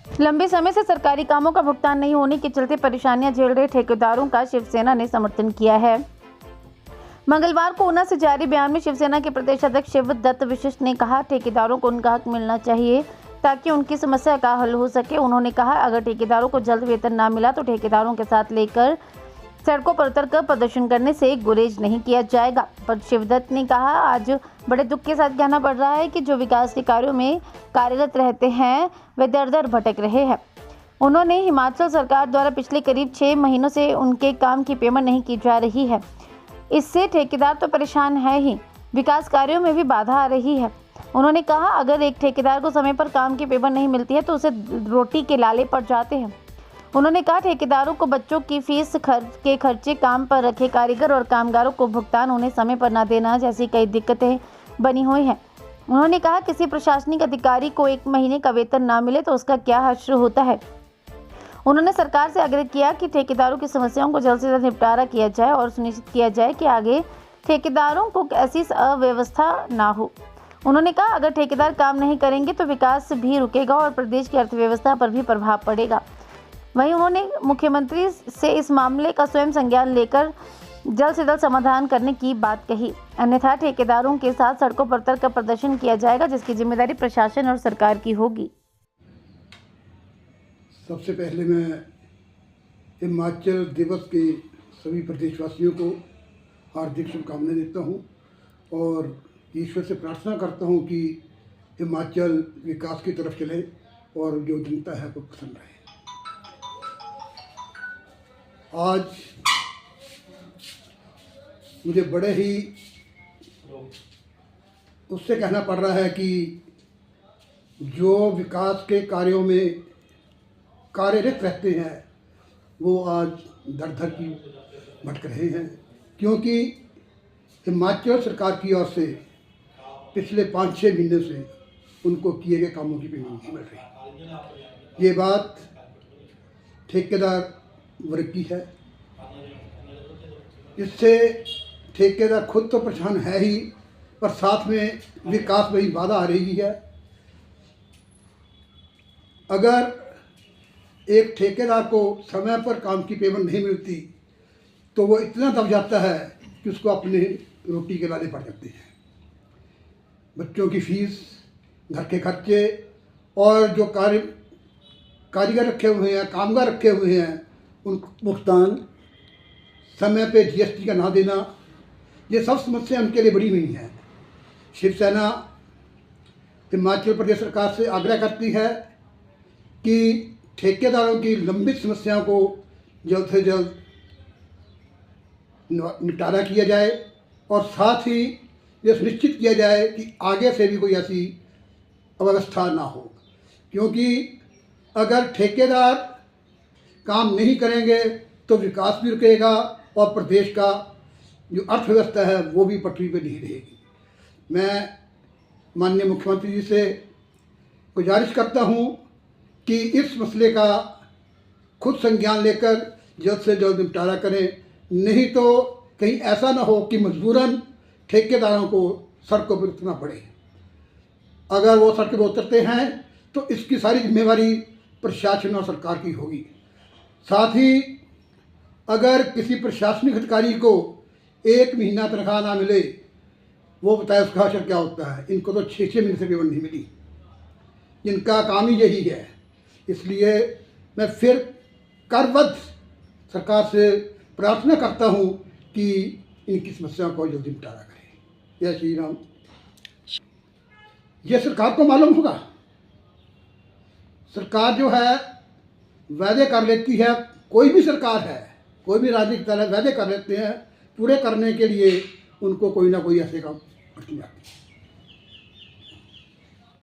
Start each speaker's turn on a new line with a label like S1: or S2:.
S1: लंबे समय से सरकारी कामों का भुगतान नहीं होने के चलते परेशानियां झेल रहे ठेकेदारों का शिवसेना ने समर्थन किया है। मंगलवार को ऊना से जारी बयान में शिवसेना के प्रदेश अध्यक्ष शिवदत्त विशिष्ट ने कहा, ठेकेदारों को उनका हक मिलना चाहिए ताकि उनकी समस्या का हल हो सके। उन्होंने कहा, अगर ठेकेदारों को जल्द वेतन ना मिला तो ठेकेदारों के साथ लेकर सड़कों पर उतरकर प्रदर्शन करने से गुरेज नहीं किया जाएगा। पर शिवदत्त ने कहा, आज बड़े दुख के साथ कहना पड़ रहा है कि जो विकास के कार्यों में कार्यरत रहते हैं वे दर दर भटक रहे हैं। उन्होंने हिमाचल सरकार द्वारा पिछले करीब 6 महीनों से उनके काम की पेमेंट नहीं की जा रही है। इससे ठेकेदार तो परेशान है ही, विकास कार्यों में भी बाधा आ रही है। उन्होंने कहा, अगर एक ठेकेदार को समय पर काम की पेमेंट नहीं मिलती है तो उसे रोटी के लाले पड़ जाते हैं। उन्होंने कहा, ठेकेदारों को बच्चों की फीस के खर्चे, काम पर रखे कारीगर और कामगारों को भुगतान उन्हें समय पर न देना जैसी कई दिक्कतें बनी हुई हैं। उन्होंने कहा, किसी प्रशासनिक अधिकारी को 1 महीने का वेतन ना मिले तो उसका क्या हश्र होता है। उन्होंने सरकार से आग्रह किया कि ठेकेदारों की समस्याओं को जल्द से जल्द निपटारा किया जाए और सुनिश्चित किया जाए कि आगे ठेकेदारों को ऐसी अव्यवस्था ना हो। उन्होंने कहा, अगर ठेकेदार काम नहीं करेंगे तो विकास भी रुकेगा और प्रदेश की अर्थव्यवस्था पर भी प्रभाव पड़ेगा। वहीं उन्होंने मुख्यमंत्री से इस मामले का स्वयं संज्ञान लेकर जल्द से जल्द समाधान करने की बात कही, अन्यथा ठेकेदारों के साथ सड़कों पर उतरकर प्रदर्शन किया जाएगा, जिसकी जिम्मेदारी प्रशासन और सरकार की होगी।
S2: सबसे पहले मैं हिमाचल दिवस के सभी प्रदेशवासियों को हार्दिक शुभकामनाएं देता हूं और ईश्वर से प्रार्थना करता हूं कि हिमाचल विकास की तरफ चले और जो जनता है वो पसंद रहे। आज मुझे बड़े ही उससे कहना पड़ रहा है कि जो विकास के कार्यों में कार्यरत रहते हैं वो आज दर दर की भटक रहे हैं, क्योंकि हिमाचल सरकार की ओर से पिछले 5-6 महीने से उनको किए गए कामों की पेमेंट नहीं मिल रही। ये बात ठेकेदार वर्ग की है। इससे ठेकेदार खुद तो परेशान है ही, पर साथ में विकास में ही बाधा आ रही है। अगर एक ठेकेदार को समय पर काम की पेमेंट नहीं मिलती तो वो इतना दब जाता है कि उसको अपने रोटी के लाले पड़ जाते हैं। बच्चों की फीस, घर के खर्चे और जो कारीगर रखे हुए हैं, कामगार रखे हुए हैं, उन भुगतान, समय पे जीएसटी का ना देना, ये सब समस्या उनके लिए बड़ी हुई हैं। शिवसेना हिमाचल प्रदेश सरकार से आग्रह करती है कि ठेकेदारों की लंबित समस्याओं को जल्द से जल्द निपटारा किया जाए और साथ ही ये सुनिश्चित किया जाए कि आगे से भी कोई ऐसी अव्यवस्था ना हो, क्योंकि अगर ठेकेदार काम नहीं करेंगे तो विकास भी रुकेगा और प्रदेश का जो अर्थव्यवस्था है वो भी पटरी पर नहीं रहेगी। मैं माननीय मुख्यमंत्री जी से गुजारिश करता हूँ कि इस मसले का खुद संज्ञान लेकर जल्द से जल्द निपटारा करें, नहीं तो कहीं ऐसा ना हो कि मजबूरन ठेकेदारों को सड़कों पर उतरना पड़े। अगर वो सड़कों पर उतरते हैं तो इसकी सारी जिम्मेवारी प्रशासन और सरकार की होगी। साथ ही अगर किसी प्रशासनिक अधिकारी को 1 महीना तनख्वाह ना मिले, वो बताए उसका असर क्या होता है। इनको तो 6-6 महीने से पेमेंट नहीं मिली, इनका काम ही यही है। इसलिए मैं फिर करबद्ध सरकार से प्रार्थना करता हूँ कि इनकी समस्या को जल्दी निपटारा करें। जय श्री राम। ये सरकार को मालूम होगा, सरकार जो है वादे कर लेती है, कोई भी सरकार है, कोई भी राजनीतिक दल है, वादे कर लेते हैं, पूरे करने के लिए उनको कोई ना कोई ऐसे काम करती जाती है।